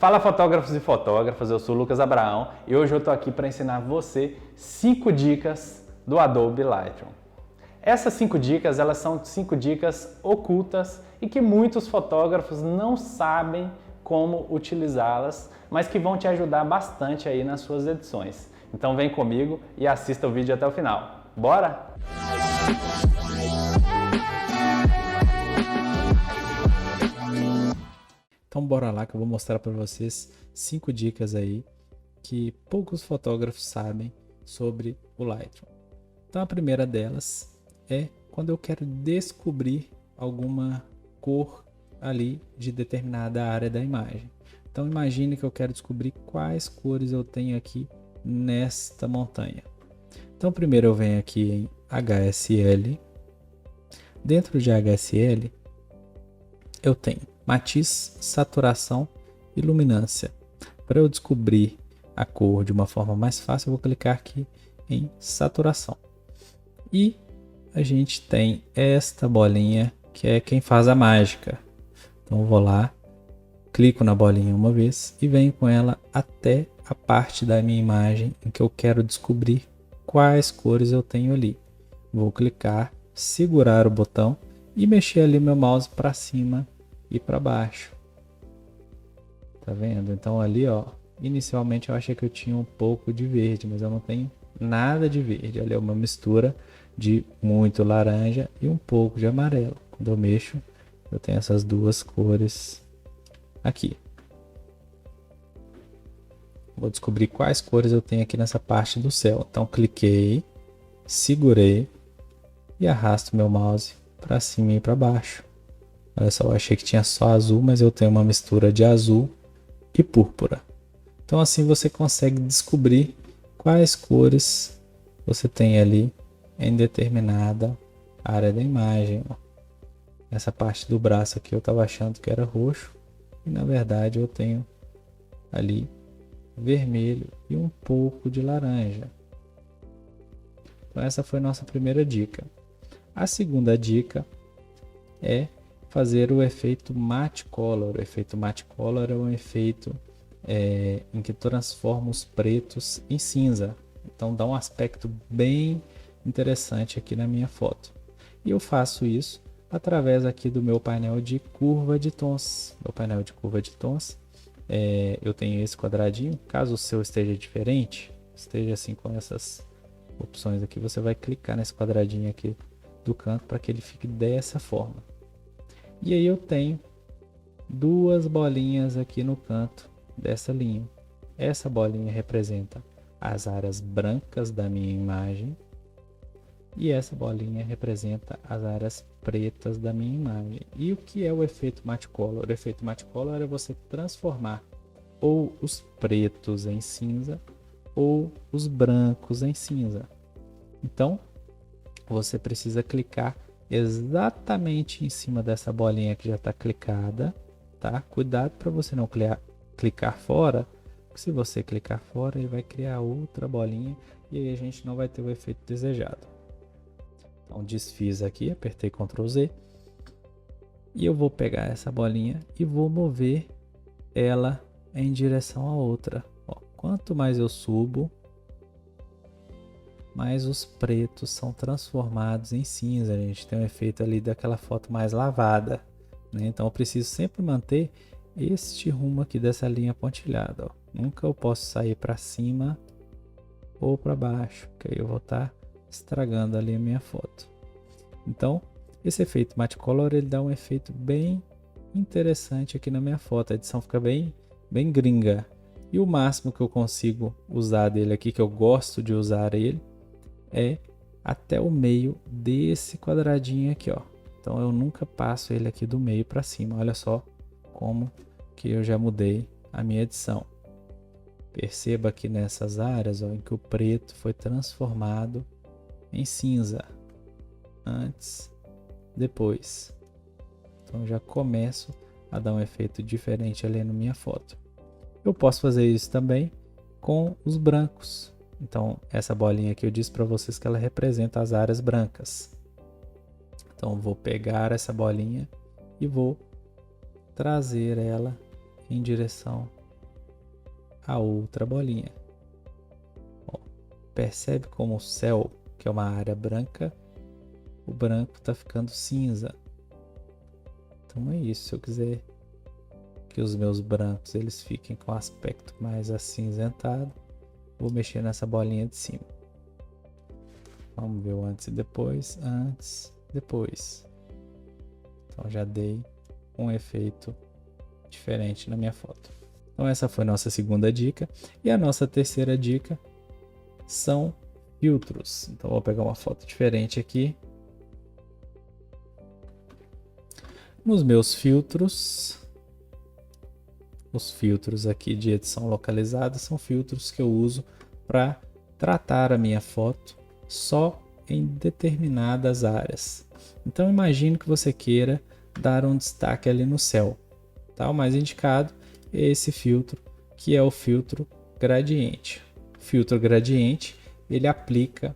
Fala fotógrafos e fotógrafas, eu sou o Lucas Abraão e hoje eu estou aqui para ensinar você 5 dicas do Adobe Lightroom. Essas 5 dicas, elas são 5 dicas ocultas e que muitos fotógrafos não sabem como utilizá-las, mas que vão te ajudar bastante aí nas suas edições. Então vem comigo e assista o vídeo até o final. Bora? Então bora lá que eu vou mostrar para vocês 5 dicas aí que poucos fotógrafos sabem sobre o Lightroom. Então a primeira delas é quando eu quero descobrir alguma cor ali de determinada área da imagem. Então imagine que eu quero descobrir quais cores eu tenho aqui nesta montanha. Então primeiro eu venho aqui em HSL. Dentro de HSL eu tenho matiz, saturação e luminância. Para eu descobrir a cor de uma forma mais fácil, eu vou clicar aqui em saturação. E a gente tem esta bolinha que é quem faz a mágica. Então eu vou lá, clico na bolinha uma vez e venho com ela até a parte da minha imagem em que eu quero descobrir quais cores eu tenho ali. Vou clicar, segurar o botão e mexer ali meu mouse para cima e para baixo. Tá vendo? Então ali, ó, inicialmente eu achei que eu tinha um pouco de verde, mas eu não tenho nada de verde. Ali é uma mistura de muito laranja e um pouco de amarelo. Quando eu mexo, eu tenho essas duas cores aqui. Vou descobrir quais cores eu tenho aqui nessa parte do céu. Então cliquei, segurei e arrasto meu mouse para cima e para baixo. Olha só, eu achei que tinha só azul, mas eu tenho uma mistura de azul e púrpura. Então assim você consegue descobrir quais cores você tem ali em determinada área da imagem. Essa parte do braço aqui eu estava achando que era roxo e na verdade eu tenho ali vermelho e um pouco de laranja. Então essa foi a nossa primeira dica. A segunda dica é fazer o efeito matte color. O efeito matte color é um efeito em que transforma os pretos em cinza. Então dá um aspecto bem interessante aqui na minha foto. E eu faço isso através aqui do meu painel de curva de tons. Meu painel de curva de tons, eu tenho esse quadradinho. Caso o seu esteja diferente, esteja assim com essas opções aqui, você vai clicar nesse quadradinho aqui do canto para que ele fique dessa forma. E aí eu tenho duas bolinhas aqui no canto dessa linha. Essa bolinha representa as áreas brancas da minha imagem e essa bolinha representa as áreas pretas da minha imagem. E o que é o efeito matte color? O efeito matte color é você transformar ou os pretos em cinza ou os brancos em cinza. Então você precisa clicar exatamente em cima dessa bolinha que já está clicada, tá? Cuidado para você não clicar fora, porque se você clicar fora ele vai criar outra bolinha e aí a gente não vai ter o efeito desejado. Então desfiz aqui, apertei Ctrl Z e eu vou pegar essa bolinha e vou mover ela em direção à outra. Ó, quanto mais eu subo, mas os pretos são transformados em cinza. A gente tem um efeito ali daquela foto mais lavada, né? Então eu preciso sempre manter este rumo aqui dessa linha pontilhada. Ó. Nunca eu posso sair para cima ou para baixo, porque aí eu vou estar estragando ali a minha foto. Então esse efeito matte color ele dá um efeito bem interessante aqui na minha foto. A edição fica bem gringa. E o máximo que eu consigo usar dele aqui, que eu gosto de usar ele, é até o meio desse quadradinho aqui, ó. Então eu nunca passo ele aqui do meio para cima. Olha só como que eu já mudei a minha edição. Perceba aqui nessas áreas, ó, em que o preto foi transformado em cinza. Antes, depois. Então eu já começo a dar um efeito diferente ali na minha foto. Eu posso fazer isso também com os brancos. Então, essa bolinha aqui eu disse para vocês que ela representa as áreas brancas. Então, vou pegar essa bolinha e vou trazer ela em direção a outra bolinha. Ó, percebe como o céu, que é uma área branca, o branco está ficando cinza. Então é isso. Se eu quiser que os meus brancos eles fiquem com aspecto mais acinzentado, vou mexer nessa bolinha de cima. Vamos ver o antes e depois. Antes, depois. Então já dei um efeito diferente na minha foto. Então essa foi a nossa segunda dica. E a nossa terceira dica são filtros. Então vou pegar uma foto diferente aqui. Nos meus filtros, os filtros aqui de edição localizada são filtros que eu uso para tratar a minha foto só em determinadas áreas. Então imagine que você queira dar um destaque ali no céu. Tá? O mais indicado é esse filtro, que é o filtro gradiente. O filtro gradiente, ele aplica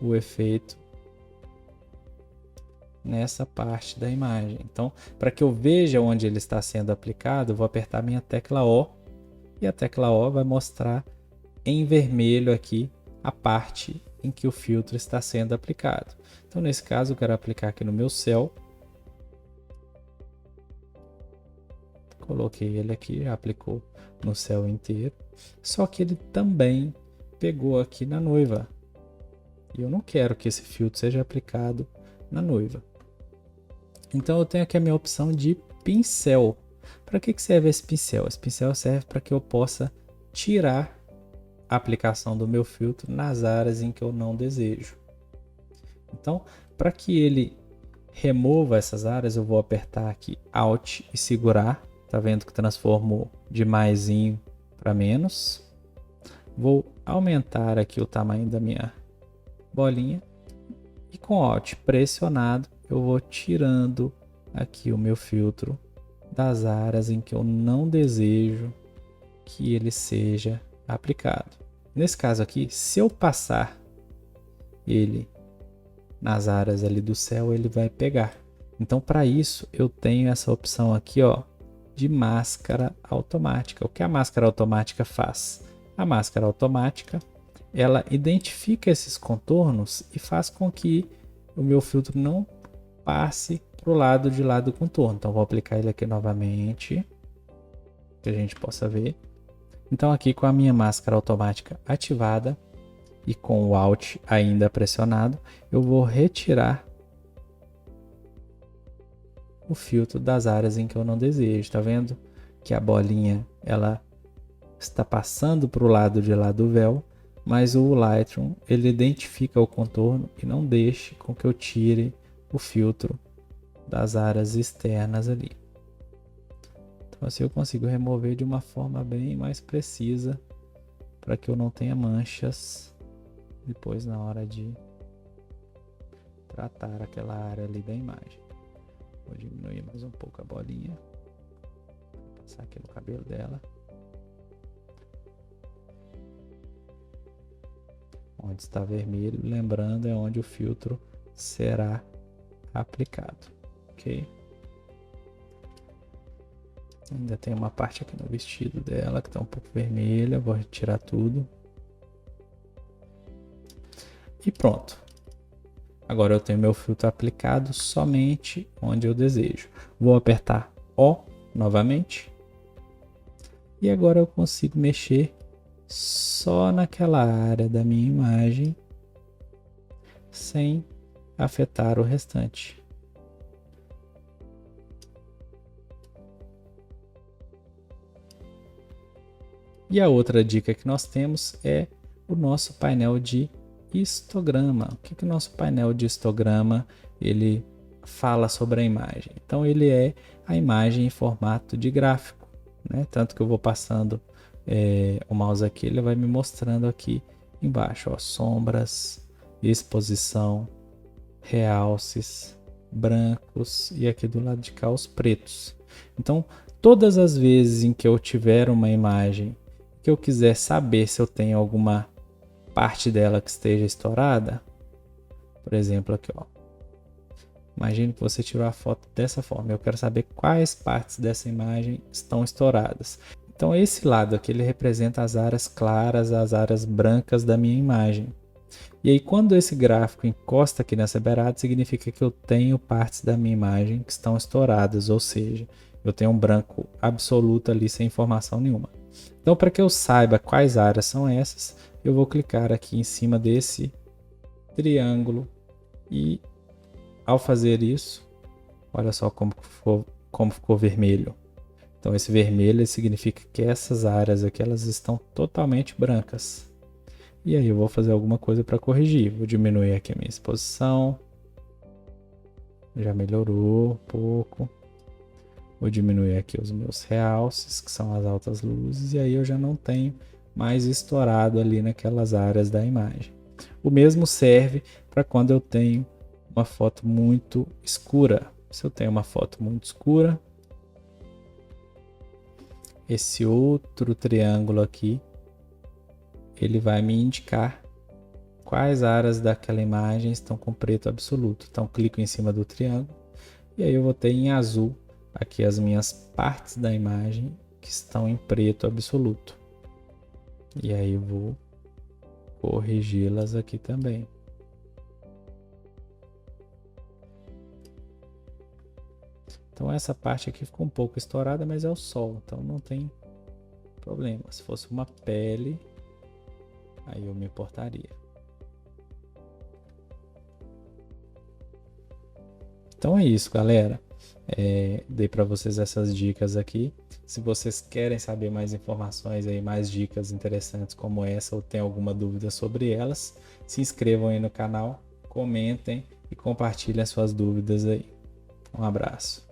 o efeito nessa parte da imagem. Então, para que eu veja onde ele está sendo aplicado, eu vou apertar minha tecla O, e a tecla O vai mostrar em vermelho aqui a parte em que o filtro está sendo aplicado. Então, nesse caso, eu quero aplicar aqui no meu céu. Coloquei ele aqui, já aplicou no céu inteiro. Só que ele também pegou aqui na noiva. E eu não quero que esse filtro seja aplicado na noiva. Então eu tenho aqui a minha opção de pincel. Para que serve esse pincel? Esse pincel serve para que eu possa tirar a aplicação do meu filtro nas áreas em que eu não desejo. Então, para que ele remova essas áreas, eu vou apertar aqui Alt e segurar. Tá vendo que transformou de maisinho para menos. Vou aumentar aqui o tamanho da minha bolinha. E com Alt pressionado, eu vou tirando aqui o meu filtro das áreas em que eu não desejo que ele seja aplicado. Nesse caso aqui, se eu passar ele nas áreas ali do céu, ele vai pegar. Então, para isso, eu tenho essa opção aqui, ó, de máscara automática. O que a máscara automática faz? A máscara automática, ela identifica esses contornos e faz com que o meu filtro não passe para o lado de lá do contorno. Então, vou aplicar ele aqui novamente, que a gente possa ver. Então, aqui com a minha máscara automática ativada e com o Alt ainda pressionado, eu vou retirar o filtro das áreas em que eu não desejo. Tá vendo que a bolinha ela está passando para o lado de lá do véu, mas o Lightroom ele identifica o contorno e não deixa com que eu tire o filtro das áreas externas ali. Então assim eu consigo remover de uma forma bem mais precisa para que eu não tenha manchas depois na hora de tratar aquela área ali da imagem. Vou diminuir mais um pouco a bolinha, passar aqui no cabelo dela. Onde está vermelho, lembrando, é onde o filtro será aplicado, ok? Ainda tem uma parte aqui no vestido dela que está um pouco vermelha, vou retirar tudo. E pronto. Agora eu tenho meu filtro aplicado somente onde eu desejo. Vou apertar O novamente. E agora eu consigo mexer só naquela área da minha imagem, sem afetar o restante. E a outra dica que nós temos é o nosso painel de histograma. O que o nosso painel de histograma ele fala sobre a imagem? Então ele é a imagem em formato de gráfico, né? Tanto que eu vou passando o mouse aqui, ele vai me mostrando aqui embaixo, ó, sombras, exposição, realces, brancos e aqui do lado de cá os pretos. Então todas as vezes em que eu tiver uma imagem que eu quiser saber se eu tenho alguma parte dela que esteja estourada, por exemplo aqui, ó, imagine que você tirou a foto dessa forma, eu quero saber quais partes dessa imagem estão estouradas. Então esse lado aqui ele representa as áreas claras, as áreas brancas da minha imagem. E aí quando esse gráfico encosta aqui nessa beirada, significa que eu tenho partes da minha imagem que estão estouradas, ou seja, eu tenho um branco absoluto ali sem informação nenhuma. Então para que eu saiba quais áreas são essas, eu vou clicar aqui em cima desse triângulo e ao fazer isso, olha só como ficou vermelho. Então esse vermelho significa que essas áreas aqui elas estão totalmente brancas. E aí eu vou fazer alguma coisa para corrigir. Vou diminuir aqui a minha exposição. Já melhorou um pouco. Vou diminuir aqui os meus realces, que são as altas luzes. E aí eu já não tenho mais estourado ali naquelas áreas da imagem. O mesmo serve para quando eu tenho uma foto muito escura. Se eu tenho uma foto muito escura, esse outro triângulo aqui, ele vai me indicar quais áreas daquela imagem estão com preto absoluto. Então clico em cima do triângulo e aí eu vou ter em azul aqui as minhas partes da imagem que estão em preto absoluto. E aí eu vou corrigi-las aqui também. Então essa parte aqui ficou um pouco estourada, mas é o sol, então não tem problema. Se fosse uma pele, aí eu me importaria. Então é isso, galera. Dei para vocês essas dicas aqui. Se vocês querem saber mais informações aí, mais dicas interessantes como essa, ou tem alguma dúvida sobre elas, se inscrevam aí no canal, comentem e compartilhem as suas dúvidas aí. Um abraço.